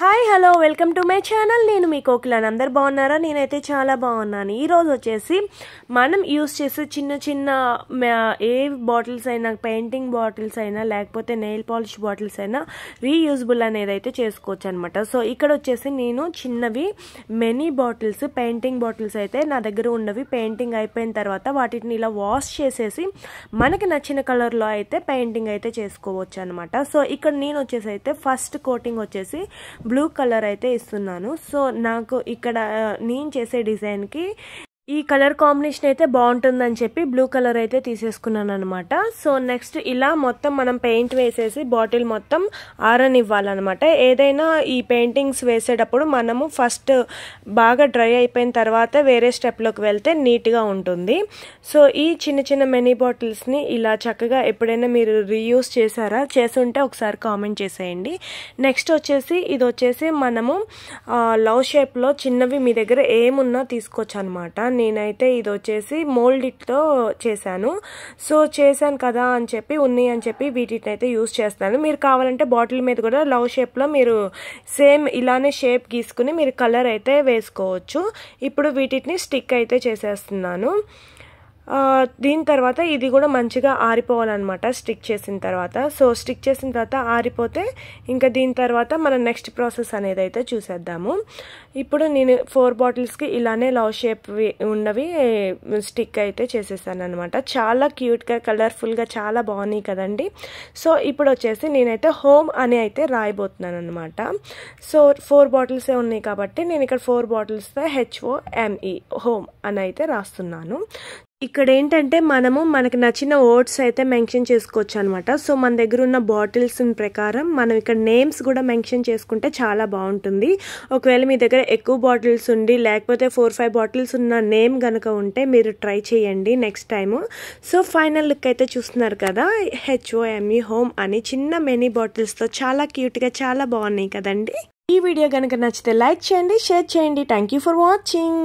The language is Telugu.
Hi hello welcome to my channel. నేను మీ కోకిలాని. అందరు బాగున్నారా? నేనైతే చాలా బాగున్నాను. ఈరోజు వచ్చేసి మనం యూస్ చేసే చిన్న చిన్న ఏ బాటిల్స్ అయినా, పెయింటింగ్ బాటిల్స్ అయినా లేకపోతే నెయిల్ పాలిష్ బాటిల్స్ అయినా రీయూజబుల్ అనేది అయితే చేసుకోవచ్చు అనమాట. సో ఇక్కడ వచ్చేసి నేను చిన్నవి మెనీ బాటిల్స్, పెయింటింగ్ బాటిల్స్ అయితే నా దగ్గర ఉన్నవి పెయింటింగ్ అయిపోయిన తర్వాత వాటిని ఇలా వాష్ చేసేసి మనకి నచ్చిన కలర్లో అయితే పెయింటింగ్ అయితే చేసుకోవచ్చు అనమాట. సో ఇక్కడ నేను వచ్చేసి అయితే ఫస్ట్ కోటింగ్ వచ్చేసి బ్లూ కలర్ అయితే ఇస్తున్నాను. సో నాకు ఇక్కడ నేను చేసే డిజైన్కి ఈ కలర్ కాంబినేషన్ అయితే బాగుంటుందని చెప్పి బ్లూ కలర్ అయితే తీసేసుకున్నాను అనమాట. సో నెక్స్ట్ ఇలా మొత్తం మనం పెయింట్ వేసేసి బాటిల్ మొత్తం ఆరనివ్వాలన్నమాట. ఏదైనా ఈ పెయింటింగ్స్ వేసేటప్పుడు మనము ఫస్ట్ బాగా డ్రై అయిపోయిన తర్వాత వేరే స్టెప్లోకి వెళ్తే నీట్గా ఉంటుంది. సో ఈ చిన్న చిన్న మినీ బాటిల్స్ని ఇలా చక్కగా ఎప్పుడైనా మీరు రీయూస్ చేశారా? చేసుంటే ఒకసారి కామెంట్ చేసేయండి. నెక్స్ట్ వచ్చేసి ఇది వచ్చేసి మనము లవ్ షేప్లో చిన్నవి మీ దగ్గర ఏమున్నా తీసుకోవచ్చు అనమాట. నేనైతే ఇది వచ్చేసి మోల్డ్ ఇట్తో చేశాను. సో చేశాను కదా అని చెప్పి ఉన్నాయి అని చెప్పి వీటిని అయితే యూస్ చేస్తాను. మీరు కావాలంటే బాటిల్ మీద కూడా లవ్ షేప్లో మీరు సేమ్ ఇలానే షేప్ గీసుకుని మీరు కలర్ అయితే వేసుకోవచ్చు. ఇప్పుడు వీటిని స్టిక్ అయితే చేసేస్తున్నాను. దీని తర్వాత ఇది కూడా మంచిగా ఆరిపోవాలన్నమాట స్టిక్ చేసిన తర్వాత. సో స్టిక్ చేసిన తర్వాత ఆరిపోతే ఇంకా దీని తర్వాత మనం నెక్స్ట్ ప్రాసెస్ అనేది అయితే చూసేద్దాము. ఇప్పుడు నేను 4 బాటిల్స్కి ఇలానే లవ్ షేప్ ఉన్నవి స్టిక్ అయితే చేసేసాను అనమాట. చాలా క్యూట్గా, కలర్ఫుల్గా చాలా బాగున్నాయి కదండి. సో ఇప్పుడు వచ్చేసి నేనైతే హోమ్ అని అయితే రాయబోతున్నాను అనమాట. సో 4 బాటిల్సే ఉన్నాయి కాబట్టి నేను ఇక్కడ 4 బాటిల్స్తో HOME హోమ్ అని అయితే రాస్తున్నాను. ఇక్కడ ఏంటంటే మనకి నచ్చిన వర్డ్స్ అయితే మెన్షన్ చేసుకోవచ్చు అనమాట. సో మన దగ్గర ఉన్న బాటిల్స్ ప్రకారం మనం ఇక్కడ నేమ్స్ కూడా మెన్షన్ చేసుకుంటే చాలా బాగుంటుంది. ఒకవేళ మీ దగ్గర ఎక్కువ బాటిల్స్ ఉండి లేకపోతే 4-5 బాటిల్స్ ఉన్న నేమ్ కనుక ఉంటే మీరు ట్రై చేయండి next time. So final look అయితే చూస్తున్నారు కదా, HOME హోమ్ అని చిన్న మినీ బాటిల్స్తో చాలా క్యూట్గా చాలా బాగున్నాయి కదండి. ఈ వీడియో కనుక నచ్చితే లైక్ చేయండి, షేర్ చేయండి. Thank you for watching.